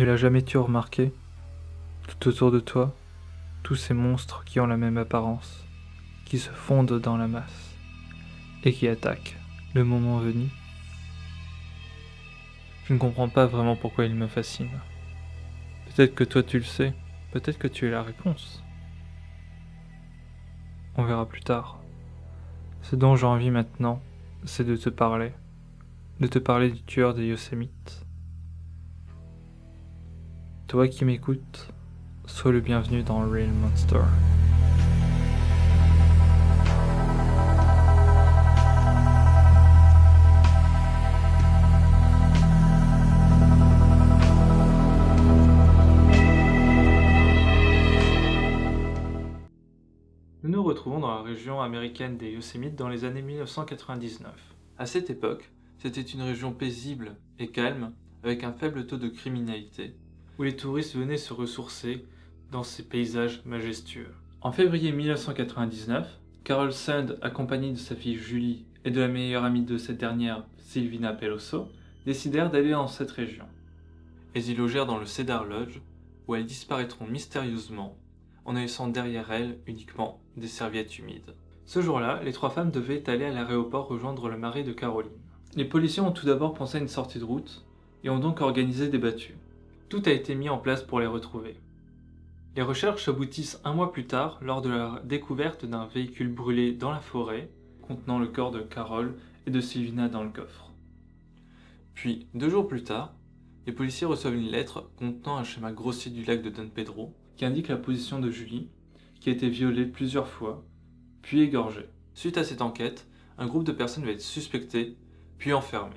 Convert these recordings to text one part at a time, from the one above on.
Ne l'as-tu remarqué, tout autour de toi, tous ces monstres qui ont la même apparence, qui se fondent dans la masse, et qui attaquent, le moment venu? Je ne comprends pas vraiment pourquoi ils me fascinent. Peut-être que toi tu le sais, peut-être que tu es la réponse. On verra plus tard. Ce dont j'ai envie maintenant, c'est de te parler du tueur des Yosémites. Toi qui m'écoutes, sois le bienvenu dans Real Monster. Nous nous retrouvons dans la région américaine des Yosémites dans les années 1999. À cette époque, c'était une région paisible et calme, avec un faible taux de criminalité, où les touristes venaient se ressourcer dans ces paysages majestueux. En février 1999, Carol Sand, accompagnée de sa fille Julie et de la meilleure amie de cette dernière, Silvina Peloso, décidèrent d'aller dans cette région. Elles y logèrent dans le Cedar Lodge, où elles disparaîtront mystérieusement, en ne laissant derrière elles uniquement des serviettes humides. Ce jour-là, les trois femmes devaient aller à l'aéroport rejoindre le mari de Caroline. Les policiers ont tout d'abord pensé à une sortie de route, et ont donc organisé des battues. Tout a été mis en place pour les retrouver. Les recherches aboutissent un mois plus tard lors de la découverte d'un véhicule brûlé dans la forêt, contenant le corps de Carol et de Silvina dans le coffre. Puis, 2 jours plus tard, les policiers reçoivent une lettre contenant un schéma grossier du lac de Don Pedro qui indique la position de Julie, qui a été violée plusieurs fois, puis égorgée. Suite à cette enquête, un groupe de personnes va être suspecté, puis enfermé.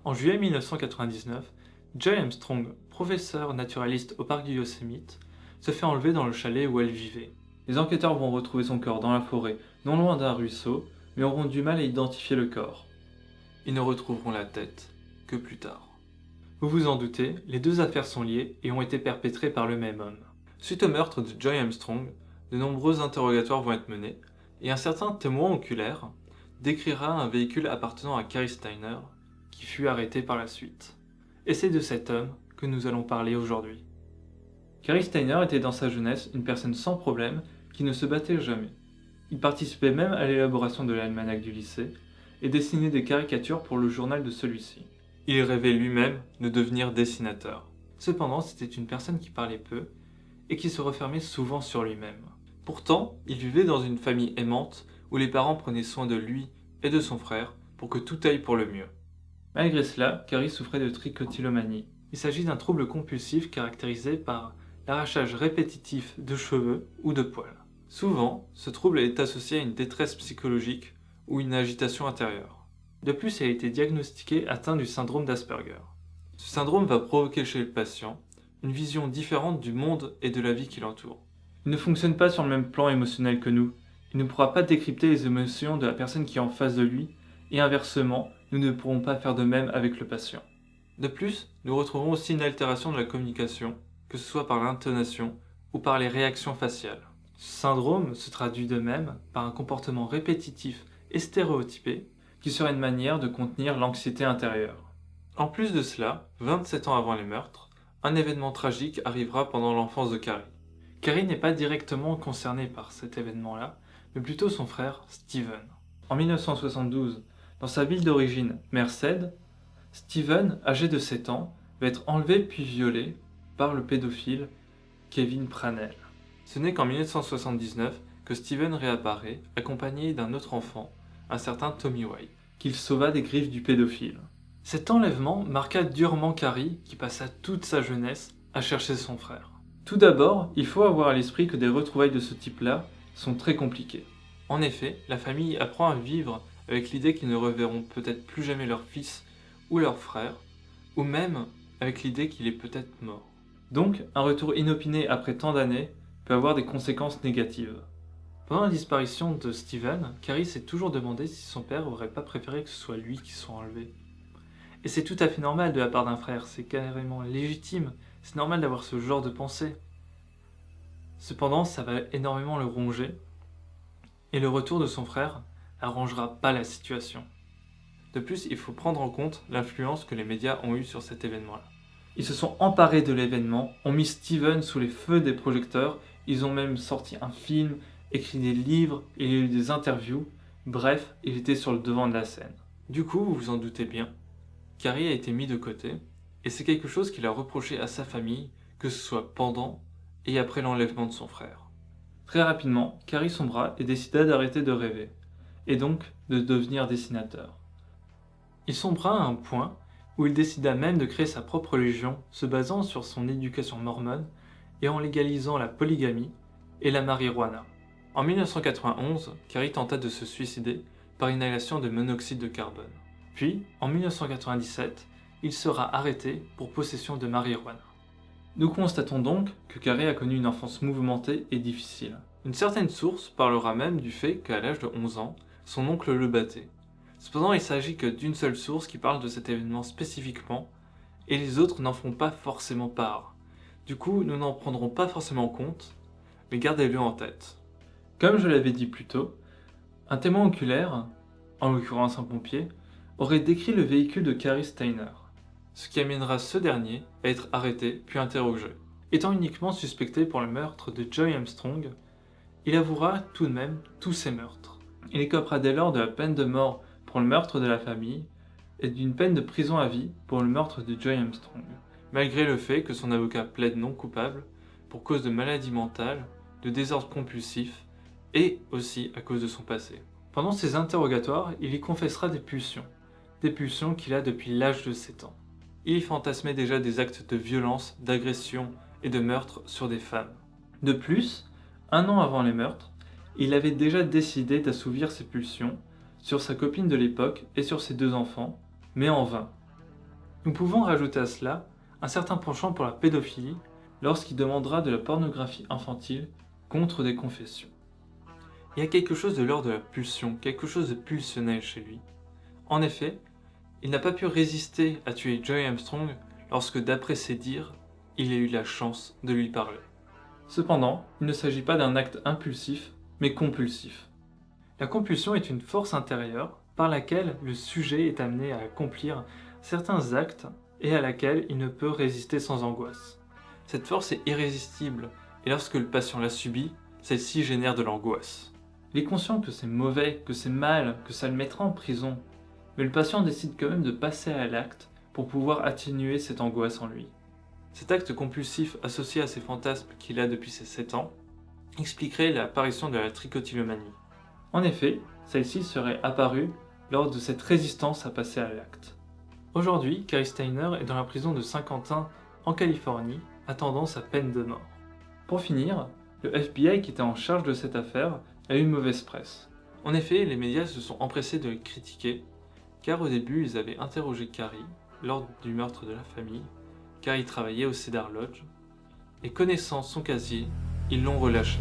En juillet 1999, Joy Armstrong, professeur naturaliste au parc du Yosemite, se fait enlever dans le chalet où elle vivait. Les enquêteurs vont retrouver son corps dans la forêt, non loin d'un ruisseau, mais auront du mal à identifier le corps. Ils ne retrouveront la tête que plus tard. Vous vous en doutez, les deux affaires sont liées et ont été perpétrées par le même homme. Suite au meurtre de Joy Armstrong, de nombreux interrogatoires vont être menés, et un certain témoin oculaire décrira un véhicule appartenant à Cary Steiner, qui fut arrêté par la suite. Et c'est de cet homme que nous allons parler aujourd'hui. Cary Steiner était dans sa jeunesse une personne sans problème qui ne se battait jamais. Il participait même à l'élaboration de l'almanach du lycée et dessinait des caricatures pour le journal de celui-ci. Il rêvait lui-même de devenir dessinateur. Cependant, c'était une personne qui parlait peu et qui se refermait souvent sur lui-même. Pourtant, il vivait dans une famille aimante où les parents prenaient soin de lui et de son frère pour que tout aille pour le mieux. Malgré cela, Cary souffrait de trichotillomanie. Il s'agit d'un trouble compulsif caractérisé par l'arrachage répétitif de cheveux ou de poils. Souvent, ce trouble est associé à une détresse psychologique ou une agitation intérieure. De plus, il a été diagnostiqué atteint du syndrome d'Asperger. Ce syndrome va provoquer chez le patient une vision différente du monde et de la vie qui l'entoure. Il ne fonctionne pas sur le même plan émotionnel que nous. Il ne pourra pas décrypter les émotions de la personne qui est en face de lui, et inversement, nous ne pourrons pas faire de même avec le patient. De plus, nous retrouverons aussi une altération de la communication, que ce soit par l'intonation ou par les réactions faciales. Ce syndrome se traduit de même par un comportement répétitif et stéréotypé, qui serait une manière de contenir l'anxiété intérieure. En plus de cela, 27 ans avant les meurtres, un événement tragique arrivera pendant l'enfance de Cary. Cary n'est pas directement concerné par cet événement-là, mais plutôt son frère Steven. En 1972, dans sa ville d'origine, Merced, Steven, âgé de 7 ans, va être enlevé puis violé par le pédophile Kevin Pranell. Ce n'est qu'en 1979 que Steven réapparaît, accompagné d'un autre enfant, un certain Tommy White, qu'il sauva des griffes du pédophile. Cet enlèvement marqua durement Cary, qui passa toute sa jeunesse à chercher son frère. Tout d'abord, il faut avoir à l'esprit que des retrouvailles de ce type-là sont très compliquées. En effet, la famille apprend à vivre avec l'idée qu'ils ne reverront peut-être plus jamais leur fils ou leur frère, ou même avec l'idée qu'il est peut-être mort. Donc, un retour inopiné après tant d'années peut avoir des conséquences négatives. Pendant la disparition de Steven, Cary s'est toujours demandé si son père aurait pas préféré que ce soit lui qui soit enlevé. Et c'est tout à fait normal de la part d'un frère, c'est carrément légitime, c'est normal d'avoir ce genre de pensée. Cependant, ça va énormément le ronger, et le retour de son frère n'arrangera pas la situation. De plus, il faut prendre en compte l'influence que les médias ont eue sur cet événement-là. Ils se sont emparés de l'événement, ont mis Steven sous les feux des projecteurs, ils ont même sorti un film, écrit des livres, il y a eu des interviews, bref, il était sur le devant de la scène. Du coup, vous vous en doutez bien, Carrie a été mis de côté, et c'est quelque chose qu'il a reproché à sa famille, que ce soit pendant et après l'enlèvement de son frère. Très rapidement, Carrie sombra et décida d'arrêter de rêver, et donc de devenir dessinateur. Il sombra à un point où il décida même de créer sa propre religion se basant sur son éducation mormone et en légalisant la polygamie et la marijuana. En 1991, Carrie tenta de se suicider par inhalation de monoxyde de carbone. Puis, en 1997, il sera arrêté pour possession de marijuana. Nous constatons donc que Carrie a connu une enfance mouvementée et difficile. Une certaine source parlera même du fait qu'à l'âge de 11 ans, son oncle le battait. Cependant, il s'agit que d'une seule source qui parle de cet événement spécifiquement, et les autres n'en font pas forcément part. Du coup, nous n'en prendrons pas forcément compte, mais gardez-le en tête. Comme je l'avais dit plus tôt, un témoin oculaire, en l'occurrence un pompier, aurait décrit le véhicule de Carrie Steiner, ce qui amènera ce dernier à être arrêté puis interrogé. Étant uniquement suspecté pour le meurtre de Joy Armstrong, il avouera tout de même tous ses meurtres. Il écopera dès lors de la peine de mort pour le meurtre de la famille et d'une peine de prison à vie pour le meurtre de Joy Armstrong, malgré le fait que son avocat plaide non coupable pour cause de maladie mentale, de désordre compulsif et aussi à cause de son passé. Pendant ses interrogatoires, il y confessera des pulsions qu'il a depuis l'âge de 7 ans. Il y fantasmait déjà des actes de violence, d'agression et de meurtre sur des femmes. De plus, 1 an avant les meurtres, il avait déjà décidé d'assouvir ses pulsions sur sa copine de l'époque et sur ses 2 enfants, mais en vain. Nous pouvons rajouter à cela un certain penchant pour la pédophilie lorsqu'il demandera de la pornographie infantile contre des confessions. Il y a quelque chose de l'ordre de la pulsion, quelque chose de pulsionnel chez lui. En effet, il n'a pas pu résister à tuer Joy Armstrong lorsque, d'après ses dires, il a eu la chance de lui parler. Cependant, il ne s'agit pas d'un acte impulsif, mais compulsif. La compulsion est une force intérieure par laquelle le sujet est amené à accomplir certains actes et à laquelle il ne peut résister sans angoisse. Cette force est irrésistible et lorsque le patient la subit, celle-ci génère de l'angoisse. Il est conscient que c'est mauvais, que c'est mal, que ça le mettra en prison, mais le patient décide quand même de passer à l'acte pour pouvoir atténuer cette angoisse en lui. Cet acte compulsif associé à ces fantasmes qu'il a depuis ses 7 ans expliquerait l'apparition de la trichotillomanie. En effet, celle-ci serait apparue lors de cette résistance à passer à l'acte. Aujourd'hui, Carrie Steiner est dans la prison de Saint-Quentin en Californie, attendant sa peine de mort. Pour finir, le FBI qui était en charge de cette affaire a eu une mauvaise presse. En effet, les médias se sont empressés de le critiquer, car au début ils avaient interrogé Carrie lors du meurtre de la famille, car il travaillait au Cedar Lodge, et connaissant son casier, ils l'ont relâché.